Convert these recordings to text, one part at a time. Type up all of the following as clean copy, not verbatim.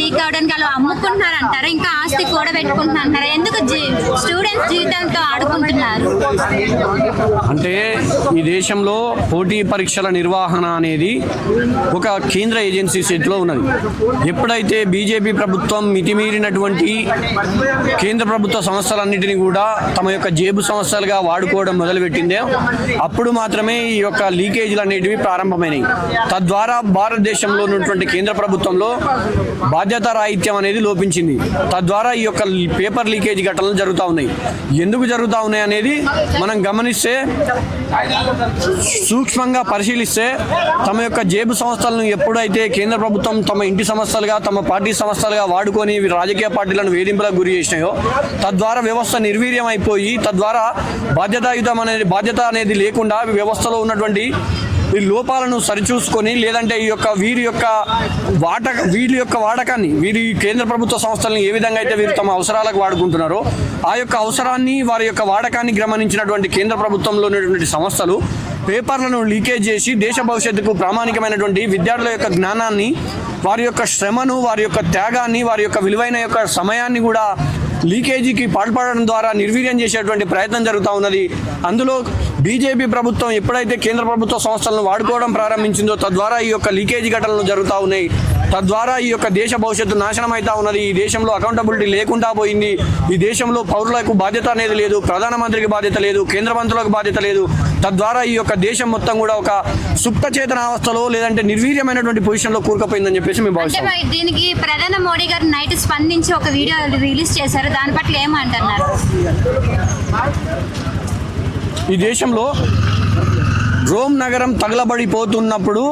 Leak అవడానికి అలా అమ్ముకుంటున్నారు అంటారా? ఇంకా ఆస్తి కూడా పెట్టుకుంటున్నారు అంటారా? ఎందుకు స్టూడెంట్స్ జీవితాలతో ఆడుకుంటున్నారు? అంటే ఈ దేశంలో పోటీ పరీక్షల నిర్వహణ అనేది ఒక కేంద్ర ఏజెన్సీ చేతిలో ఉన్నది. ఎప్పుడైతే బీజేపీ ప్రభుత్వం మితిమీరినటువంటి కేంద్ర ప్రభుత్వ సంస్థలన్నింటినీ కూడా తమ యొక్క జేబు సంస్థలుగా వాడుకోవడం మొదలుపెట్టిందే అప్పుడు మాత్రమే ఈ యొక్క లీకేజీలు అనేటివి ప్రారంభమైనవి. తద్వారా భారతదేశంలో ఉన్నటువంటి కేంద్ర ప్రభుత్వంలో బాధ్యతారాహిత్యం అనేది లోపించింది. తద్వారా ఈ యొక్క పేపర్ లీకేజీ ఘటనలు జరుగుతూ ఉన్నాయి. ఎందుకు జరుగుతూ ఉన్నాయి అనేది మనం గమనిస్తే, సూక్ష్మంగా పరిశీలిస్తే, తమ యొక్క జేబు సంస్థలను ఎప్పుడైతే కేంద్ర ప్రభుత్వం తమ ఇంటి సంస్థలుగా తమ పార్టీ సంస్థలుగా వాడుకొని రాజకీయ పార్టీలను వేధింపులకు గురి చేసినాయో, తద్వారా వ్యవస్థ నిర్వీర్యం అయిపోయి తద్వారా బాధ్యత అనేది లేకుండా వ్యవస్థలో ఉన్నటువంటి ఈ లోపాలను సరిచూసుకొని, లేదంటే వీరి యొక్క వాడకాన్ని, వీరి కేంద్ర ప్రభుత్వ సంస్థలను ఏ విధంగా అయితే వీరు తమ అవసరాలకు వాడుకుంటున్నారో ఆ యొక్క అవసరాన్ని, వారి యొక్క వాడకాన్ని గమనించినటువంటి కేంద్ర ప్రభుత్వంలో ఉన్నటువంటి సంస్థలు పేపర్లను లీకేజ్ చేసి దేశ భవిష్యత్తుకు ప్రామాణికమైనటువంటి విద్యార్థుల యొక్క జ్ఞానాన్ని, వారి యొక్క శ్రమను, వారి యొక్క త్యాగాన్ని, వారి యొక్క విలువైన యొక్క సమయాన్ని కూడా లీకేజీకి పాల్పడడం ద్వారా నిర్వీర్యం చేసేటువంటి ప్రయత్నం జరుగుతూ ఉన్నది. అందులో బీజేపీ ప్రభుత్వం ఎప్పుడైతే కేంద్ర ప్రభుత్వ సంస్థలను వాడుకోవడం ప్రారంభించిందో తద్వారా ఈ యొక్క లీకేజీ ఘటనలు జరుగుతూ ఉన్నాయి. తద్వారా ఈ యొక్క దేశ భవిష్యత్తు నాశనం అవుతా ఉన్నది. ఈ దేశంలో అకౌంటబిలిటీ లేకుండా పోయింది. ఈ దేశంలో పౌరులకు బాధ్యత అనేది లేదు, ప్రధానమంత్రికి బాధ్యత లేదు, కేంద్ర మంత్రులకు బాధ్యత లేదు. తద్వారా ఈ యొక్క దేశం మొత్తం కూడా ఒక సుప్త చేతన అవస్థలో, లేదంటే నిర్వీర్యమైనటువంటి పొజిషన్లో కూరుకుపోయిందని చెప్పేసి మేము భావిస్తాం. దీనికి ప్రధాని మోడీ గారు నైట్ స్పందించి ఒక వీడియో రిలీజ్ చేశారు. దాని పట్ల ఏమంటున్నారు? ఈ దేశంలో రోమ్ నగరం తగలబడిపోతున్నప్పుడు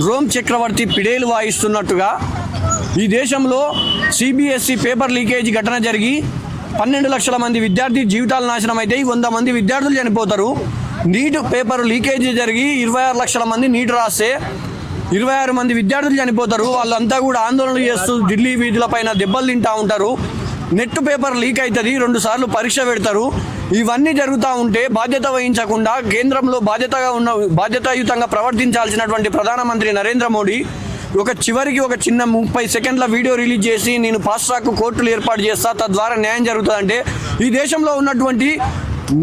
రోమ్ చక్రవర్తి పిడేలు వాయిస్తున్నట్టుగా ఈ దేశంలో సిబిఎస్ఈ పేపర్ లీకేజీ ఘటన జరిగి 12 లక్షల మంది విద్యార్థి జీవితాలు నాశనం అయితే 100 మంది విద్యార్థులు చనిపోతారు. నీట్ పేపర్ లీకేజీ జరిగి 26 లక్షల మంది నీట్ రాస్తే 26 మంది విద్యార్థులు చనిపోతారు. వాళ్ళంతా కూడా ఆందోళనలు చేస్తూ ఢిల్లీ వీధులపైన దెబ్బలు తింటూ ఉంటారు. నెట్ పేపర్ లీక్ అవుతుంది, 2 సార్లు పరీక్ష పెడతారు. ఇవన్నీ జరుగుతూ ఉంటే బాధ్యత వహించకుండా కేంద్రంలో బాధ్యతాయుతంగా ప్రవర్తించాల్సినటువంటి ప్రధానమంత్రి నరేంద్ర మోడీ చివరికి ఒక చిన్న 30 సెకండ్ల వీడియో రిలీజ్ చేసి నేను ఫాస్ట్ ట్రాక్ కోర్టులు ఏర్పాటు చేస్తా, తద్వారా న్యాయం జరుగుతుందంటే ఈ దేశంలో ఉన్నటువంటి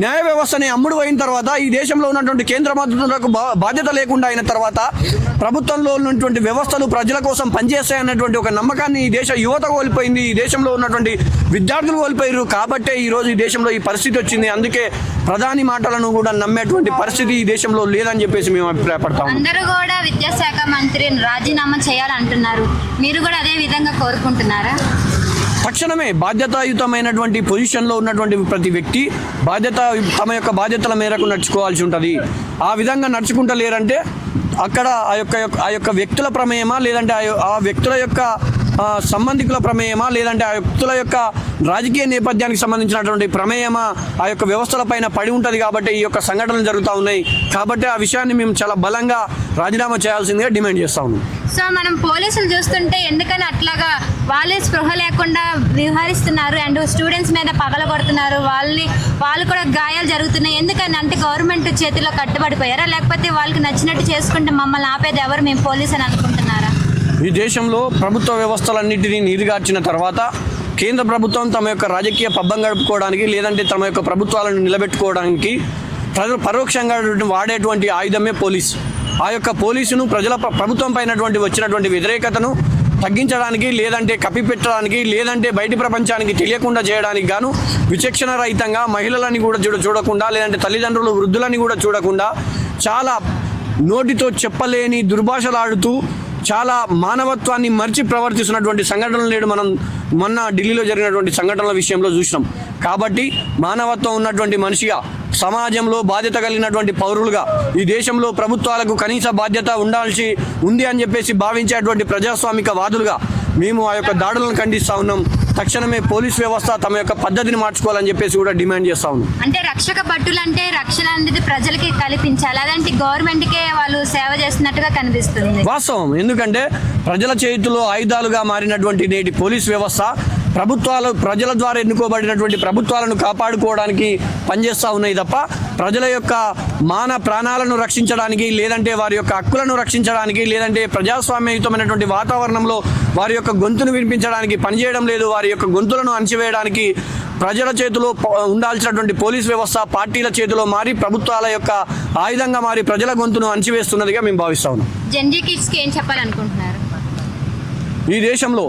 న్యాయ వ్యవస్థని అమ్ముడు అయిన తర్వాత, ఈ దేశంలో ఉన్నటువంటి కేంద్ర మంత్రులకు బాధ్యత లేకుండా అయిన తర్వాత, ప్రభుత్వంలో ఉన్నటువంటి వ్యవస్థలు ప్రజల కోసం పనిచేస్తాయన్నటువంటి ఒక నమ్మకాన్ని ఈ దేశ యువత కోల్పోయింది. ఈ దేశంలో ఉన్నటువంటి విద్యార్థులు కోల్పోయారు. కాబట్టే ఈరోజు ఈ దేశంలో ఈ పరిస్థితి వచ్చింది. అందుకే ప్రధాని మాటలను కూడా నమ్మేటువంటి పరిస్థితి ఈ దేశంలో లేదని చెప్పేసి మేము అభిప్రాయపడతాం. అందరూ కూడా విద్యాశాఖ మంత్రి రాజీనామా చేయాలంటున్నారు. మీరు కూడా అదే విధంగా కోరుకుంటున్నారా? తక్షణమే బాధ్యతాయుతమైనటువంటి పొజిషన్లో ఉన్నటువంటి ప్రతి వ్యక్తి తమ యొక్క బాధ్యతల మేరకు నడుచుకోవాల్సి ఉంటుంది. ఆ విధంగా నడుచుకుంటలేరంటే అక్కడ ఆ యొక్క వ్యక్తుల ప్రమేయమా, లేదంటే ఆ వ్యక్తుల యొక్క సంబంధికుల ప్రమేయమా, లేదంటే ఆ వ్యక్తుల యొక్క రాజకీయ నేపథ్యానికి సంబంధించినటువంటి ప్రమేయమా ఆ యొక్క వ్యవస్థల పైన పడి ఉంటుంది. కాబట్టి ఈ యొక్క సంఘటనలు జరుగుతూ ఉన్నాయి. కాబట్టి ఆ విషయాన్ని మేము చాలా బలంగా రాజీనామా చేయాల్సిందిగా డిమాండ్ చేస్తా ఉన్నాం. సో మనం పోలీసులు చూస్తుంటే ఎందుకని అట్లాగా వాళ్ళే స్పృహ లేకుండా వ్యవహరిస్తున్నారు అండ్ స్టూడెంట్స్ మీద పగల కొడుతున్నారు, వాళ్ళు కూడా గాయాలు జరుగుతున్నాయి. ఎందుకని అంటే గవర్నమెంట్ చేతిలో కట్టుబడిపోయారా, లేకపోతే వాళ్ళకి నచ్చినట్టు చేసుకుంటే మమ్మల్ని ఆపేది ఎవరు, మేము పోలీసు అని అనుకుంటున్నారా? ఈ దేశంలో ప్రభుత్వ వ్యవస్థలన్నింటినీ నీరుగార్చిన తర్వాత కేంద్ర ప్రభుత్వం తమ యొక్క రాజకీయ పబ్బం గడుపుకోవడానికి, లేదంటే తమ యొక్క ప్రభుత్వాలను నిలబెట్టుకోవడానికి పరోక్షంగా వాడేటువంటి ఆయుధమే పోలీసు. ఆ యొక్క పోలీసును ప్రభుత్వం పైన వచ్చినటువంటి వ్యతిరేకతను తగ్గించడానికి, లేదంటే కప్పిపెట్టడానికి, లేదంటే బయటి ప్రపంచానికి తెలియకుండా చేయడానికి గాను విచక్షణ రహితంగా మహిళలని కూడా చూడకుండా, లేదంటే తల్లిదండ్రులు వృద్ధులని కూడా చూడకుండా చాలా నోటితో చెప్పలేని దుర్భాషలాడుతూ చాలా మానవత్వాన్ని మర్చి ప్రవర్తిస్తున్నటువంటి సంఘటనలు నేడు మనం మొన్న ఢిల్లీలో జరిగినటువంటి సంఘటనల విషయంలో చూసినాం. కాబట్టి మానవత్వం ఉన్నటువంటి మనిషిగా, సమాజంలో బాధ్యత కలిగినటువంటి పౌరులుగా, ఈ దేశంలో ప్రభుత్వాలకు కనీస బాధ్యత ఉండాల్సి ఉంది అని చెప్పేసి భావించేటువంటి ప్రజాస్వామిక వాదులుగా మేము ఆ యొక్క దాడులను ఖండిస్తూ ఉన్నాం. తక్షణమే పోలీస్ వ్యవస్థ తమ యొక్క పద్ధతిని మార్చుకోవాలని చెప్పేసి కూడా డిమాండ్ చేస్తా ఉన్నాం. అంటే రక్షక భటులు అంటే రక్షణ అనేది ప్రజలకి కల్పించాలి, అదంటే గవర్నమెంట్కే వాళ్ళు సేవ చేస్తున్నట్టుగా కనిపిస్తుంది. వాస్తవం. ఎందుకంటే ప్రజల చేతిలో ఆయుధాలుగా మారినటువంటి నేటి పోలీస్ వ్యవస్థ ప్రజల ద్వారా ఎన్నుకోబడినటువంటి ప్రభుత్వాలను కాపాడుకోవడానికి పనిచేస్తూ ఉన్నాయి తప్ప ప్రజల యొక్క మాన ప్రాణాలను రక్షించడానికి, లేదంటే వారి యొక్క హక్కులను రక్షించడానికి, లేదంటే ప్రజాస్వామ్యయుతమైనటువంటి వాతావరణంలో వారి యొక్క గొంతును వినిపించడానికి పనిచేయడం లేదు. వారి యొక్క గొంతులను అణచివేయడానికి ప్రజల చేతిలో ఉండాల్సినటువంటి పోలీస్ వ్యవస్థ పార్టీల చేతిలో మారి ప్రభుత్వాల యొక్క ఆయుధంగా మారి ప్రజల గొంతును అణచివేస్తున్నదిగా మేము భావిస్తా ఉన్నాం. జెన్జీ కిడ్స్కి ఏం చెప్పాలనుకుంటున్నారు? ఈ దేశంలో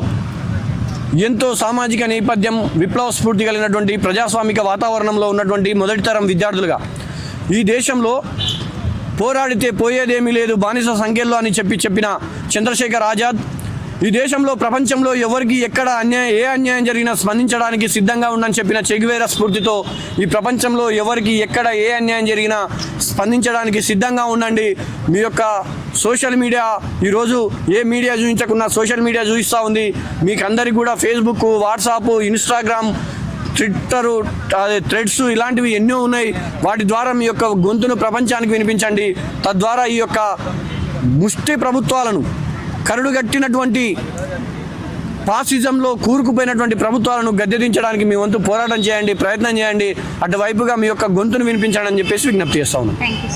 ఎంతో సామాజిక నేపథ్యం, విప్లవ స్ఫూర్తి కలిగినటువంటి ప్రజాస్వామిక వాతావరణంలో ఉన్నటువంటి మొదటి తరం విద్యార్థులుగా ఈ దేశంలో పోరాడితే పోయేదేమీ లేదు బానిస సంఖ్యల్లో అని చెప్పిన చంద్రశేఖర్ ఆజాద్ ఈ దేశంలో ప్రపంచంలో ఎవరికి ఎక్కడ ఏ అన్యాయం జరిగినా స్పందించడానికి సిద్ధంగా ఉండని చెప్పిన చెగువేరా స్ఫూర్తితో ఈ ప్రపంచంలో ఎవరికి ఎక్కడ ఏ అన్యాయం జరిగినా స్పందించడానికి సిద్ధంగా ఉండండి. మీ యొక్క సోషల్ మీడియా ఈరోజు ఏ మీడియా చూపించకున్నా సోషల్ మీడియా చూపిస్తూ ఉంది. మీకు అందరికీ కూడా Facebook, WhatsApp, Instagram, Twitter, threads ఇలాంటివి ఎన్నో ఉన్నాయి. వాటి ద్వారా మీ యొక్క గొంతును ప్రపంచానికి వినిపించండి. తద్వారా ఈ యొక్క ముష్టి ప్రభుత్వాలను, కరుడుగట్టినటువంటి ఫాసిజంలో కూరుకుపోయినటువంటి ప్రభుత్వాలను గద్దెదించడానికి మీ వంతు పోరాటం చేయండి, ప్రయత్నం చేయండి. అటువైపుగా మీ యొక్క గొంతును వినిపించండి అని చెప్పేసి విజ్ఞప్తి చేస్తా ఉన్నాం. Thank you.